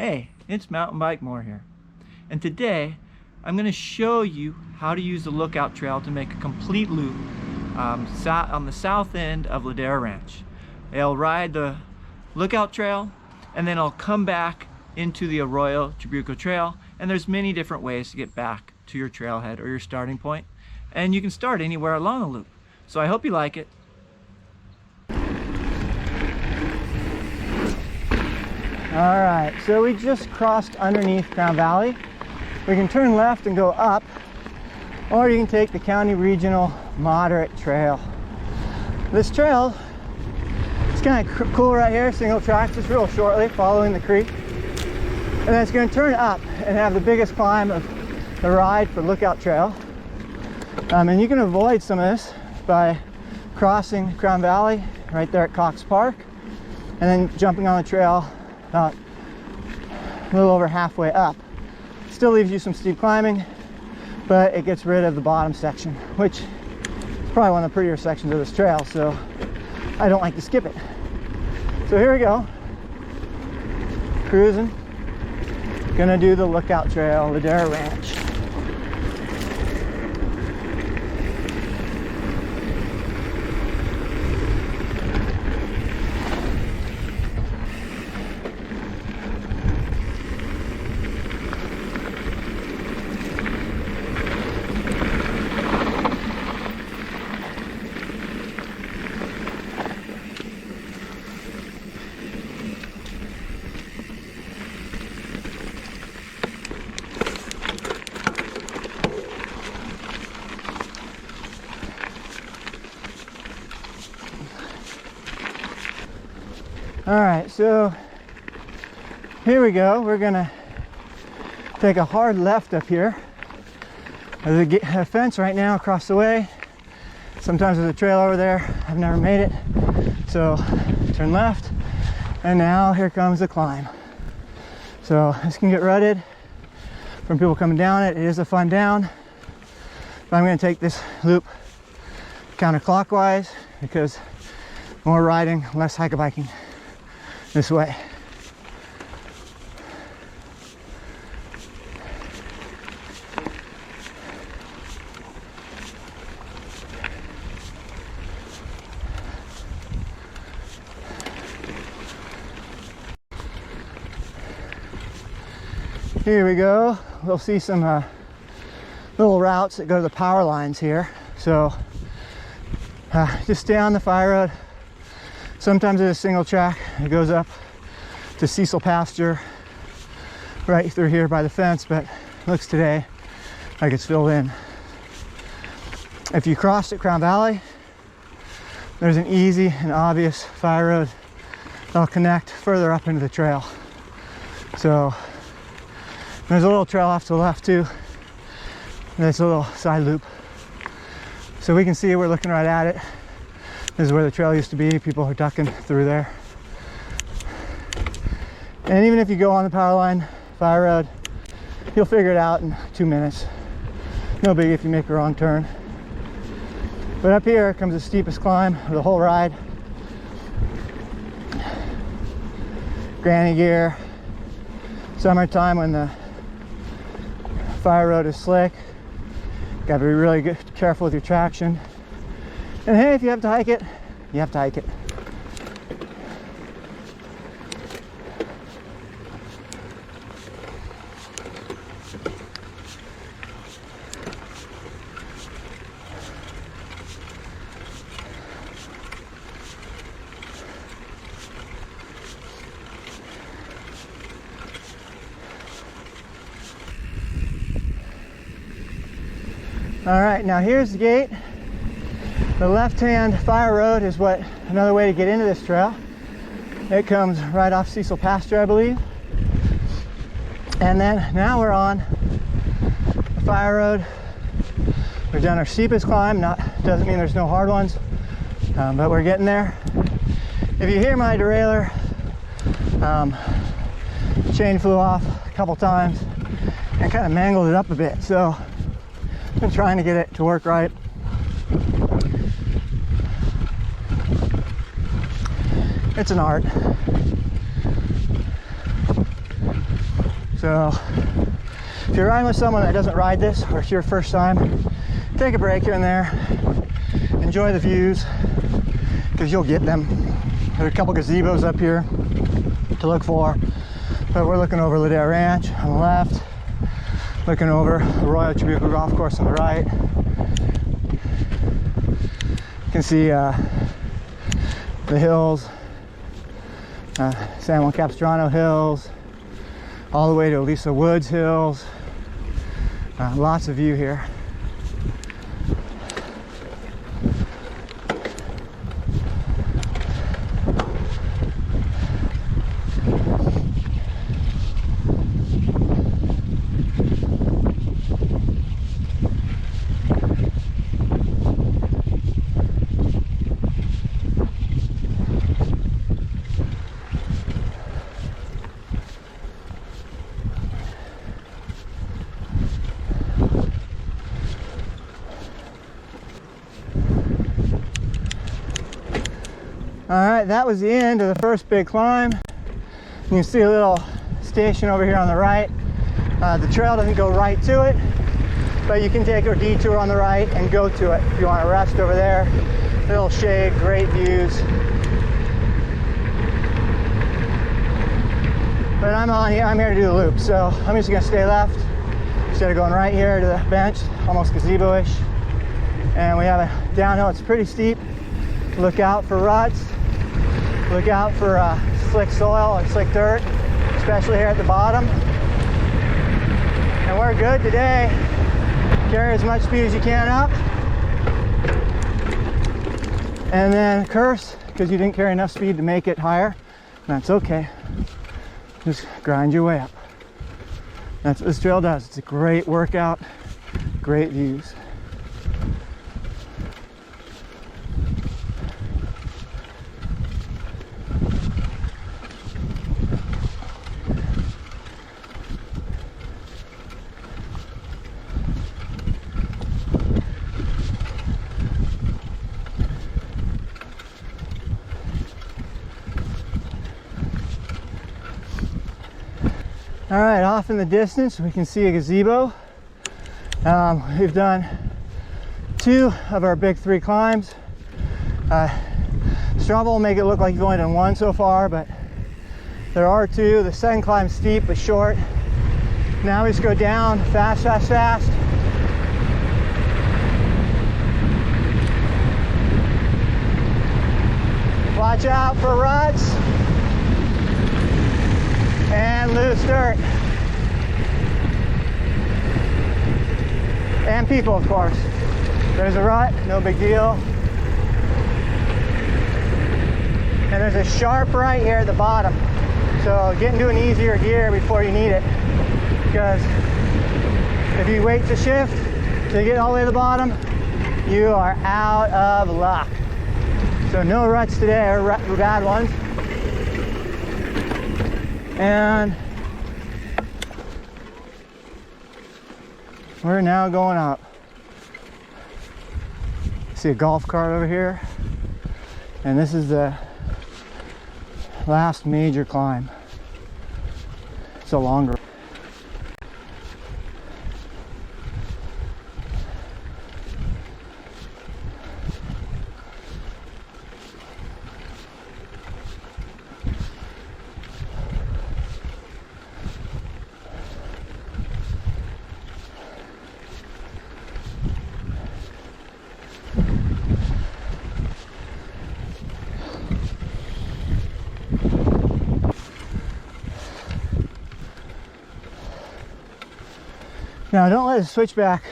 Hey, it's Mountain Bike More here. And today, I'm going to show you how to use the lookout trail to make a complete loop on the south end of Ladera Ranch. I'll ride the lookout trail, and then I'll come back into the Arroyo Trabuco Trail, and there's many different ways to get back to your trailhead or your starting point. And you can start anywhere along the loop. So I hope you like it. All right, so we just crossed underneath Crown Valley. We can turn left and go up, or you can take the County Regional Moderate Trail. This trail is kind of cool right here, single track, just real shortly, following the creek. And then it's going to turn up and have the biggest climb of the ride for Lookout Trail. And you can avoid some of this by crossing Crown Valley right there at Cox Park, and then jumping on the trail about a little over halfway up. Still leaves you some steep climbing, but it gets rid of the bottom section, which is probably one of the prettier sections of this trail, so I don't like to skip it. So here we go, cruising, gonna do the Lookout Trail, Ladera Ranch. All right, so here we go. We're gonna take a hard left up here. There's a fence right now across the way. Sometimes there's a trail over there. I've never made it. So turn left, and now here comes the climb. So this can get rutted from people coming down it. It is a fun down. But I'm gonna take this loop counterclockwise because more riding, less hike-a-biking this way. Here we go. We'll see some little routes that go to the power lines here. So just stay on the fire road. Sometimes it's a single track. It goes up to Cecil Pasture right through here by the fence, but looks today like it's filled in. If you crossed at Crown Valley, there's an easy and obvious fire road that'll connect further up into the trail. So there's a little trail off to the left too. There's a little side loop. So we can see we're looking right at it. This is where the trail used to be. People are ducking through there. And even if you go on the power line, fire road, you'll figure it out in 2 minutes. No big if you make a wrong turn. But up here comes the steepest climb of the whole ride. Granny gear. Summertime when the fire road is slick. Got to be really careful with your traction. And hey, if you have to hike it, you have to hike it. All right, now here's the gate. The left-hand fire road is another way to get into this trail. It comes right off Cecil Pasture, I believe. And then now we're on the fire road. We've done our steepest climb. Doesn't mean there's no hard ones, but we're getting there. If you hear my derailleur, chain flew off a couple times and kind of mangled it up a bit. So I've been trying to get it to work right. It's an art. So if you're riding with someone that doesn't ride this, or it's your first time, take a break here and there. Enjoy the views, because you'll get them. There are a couple gazebos up here to look for, but we're looking over Ladera Ranch on the left, looking over the Royal Trabuco Golf Course on the right. You can see the hills, San Juan Capistrano Hills, all the way to Elisa Woods Hills. Lots of view here. All right, that was the end of the first big climb. You can see a little station over here on the right. The trail doesn't go right to it, but you can take a detour on the right and go to it if you want to rest over there. Little shade, great views. But I'm here to do the loop, so I'm just gonna stay left instead of going right here to the bench, almost gazebo-ish. And we have a downhill. It's pretty steep. Look out for ruts. Look out for slick soil and slick dirt, especially here at the bottom. And we're good today. Carry as much speed as you can up. And then curse because you didn't carry enough speed to make it higher. That's okay. Just grind your way up. That's what this trail does. It's a great workout, great views. All right, off in the distance, we can see a gazebo. We've done 2 of our big 3 climbs. Strava will make it look like you've only done 1 so far, but there are 2. The second climb's steep but short. Now we just go down fast, fast, fast. Watch out for ruts and loose dirt. And people, of course. There's a rut, no big deal. And there's a sharp right here at the bottom. So get into an easier gear before you need it. Because if you wait to shift to get all the way to the bottom, you are out of luck. So no ruts today, or bad ones. And we're now going up. See a golf cart over here, and this is the last major climb. It's a longer. Now don't let the switchback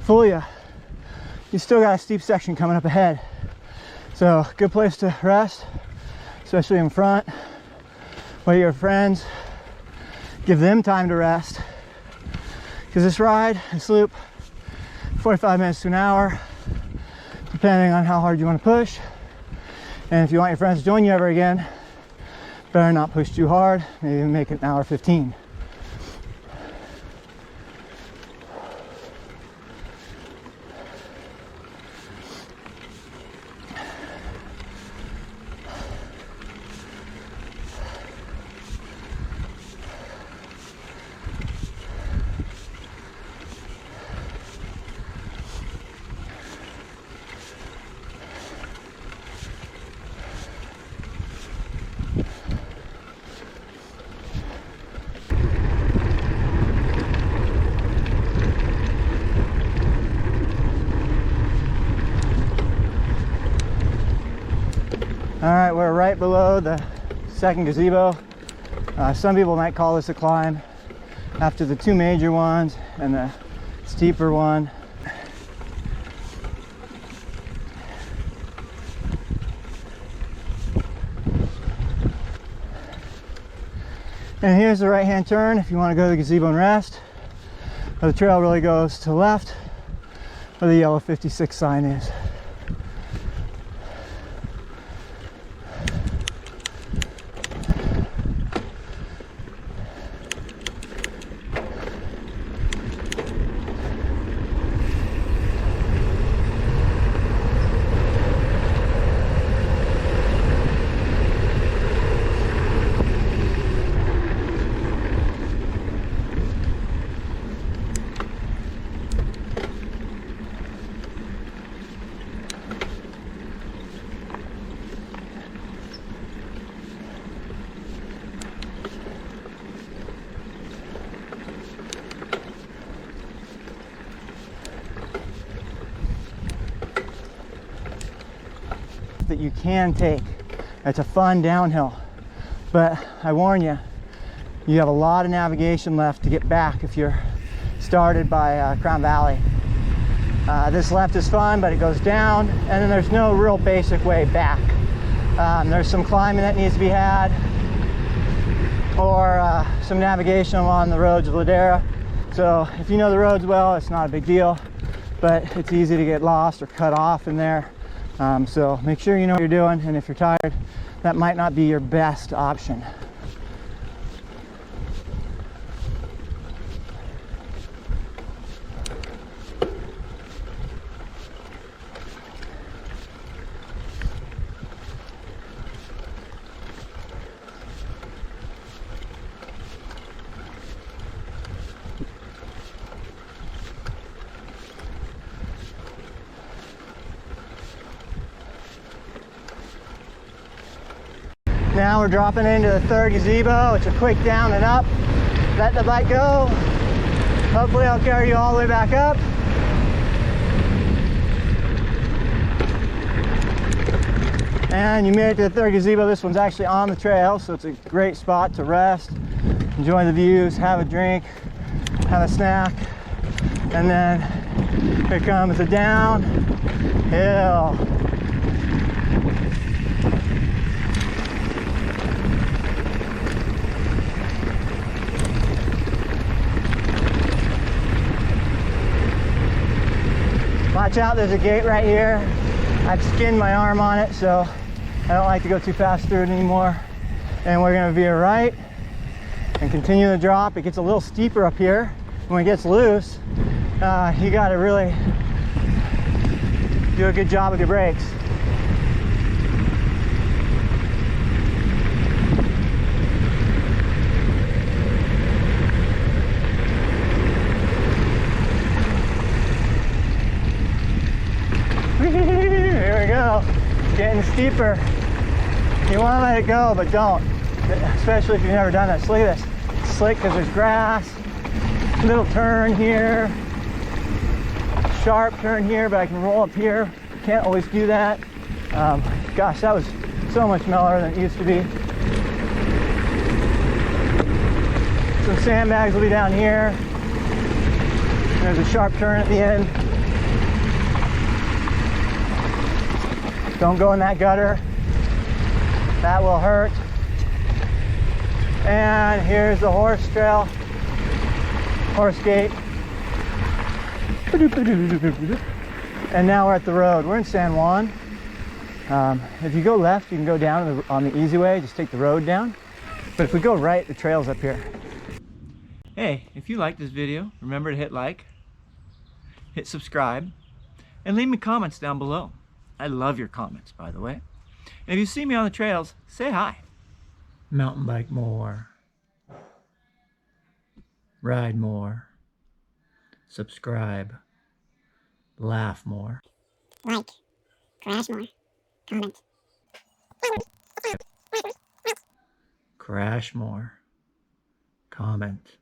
fool you. You still got a steep section coming up ahead. So good place to rest, especially in front. Wait your friends, give them time to rest. Because this ride, this loop, 45 minutes to an hour, depending on how hard you want to push. And if you want your friends to join you ever again, better not push too hard, maybe make it an hour 15. All right, we're right below the second gazebo. Some people might call this a climb after the two major ones and the steeper one. And here's the right-hand turn if you want to go to the gazebo and rest. The trail really goes to the left where the yellow 56 sign is. That you can take. It's a fun downhill, but I warn you, you have a lot of navigation left to get back if you're started by Crown Valley. This left is fun, but it goes down, and then there's no real basic way back. There's some climbing that needs to be had, or some navigation along the roads of Ladera. So if you know the roads well, it's not a big deal, but it's easy to get lost or cut off in there. So make sure you know what you're doing, and if you're tired, that might not be your best option. Now we're dropping into the third gazebo. It's a quick down and up. Let the bike go. Hopefully I'll carry you all the way back up. And you made it to the third gazebo. This one's actually on the trail, so it's a great spot to rest, enjoy the views, have a drink, have a snack, and then here comes the downhill. Watch out, there's a gate right here. I've skinned my arm on it, so I don't like to go too fast through it anymore. And we're gonna veer right and continue the drop. It gets a little steeper up here. When it gets loose, you gotta really do a good job with your brakes. Here we go. It's getting steeper. You want to let it go, but don't. Especially if you've never done this. Look at this. It's slick because there's grass. Little turn here. Sharp turn here, but I can roll up here. Can't always do that. Gosh, that was so much mellower than it used to be. Some sandbags will be down here. There's a sharp turn at the end. Don't go in that gutter. That will hurt. And here's the horse trail, horse gate. And now we're at the road. We're in San Juan. If you go left, you can go down on the easy way, just take the road down. But if we go right, the trail's up here. Hey, if you like this video, remember to hit like, hit subscribe, and leave me comments down below. I love your comments, by the way. And if you see me on the trails, say hi. Mountain bike more. Ride more. Subscribe. Laugh more. Like. Crash more. Comment. Crash more. Comment.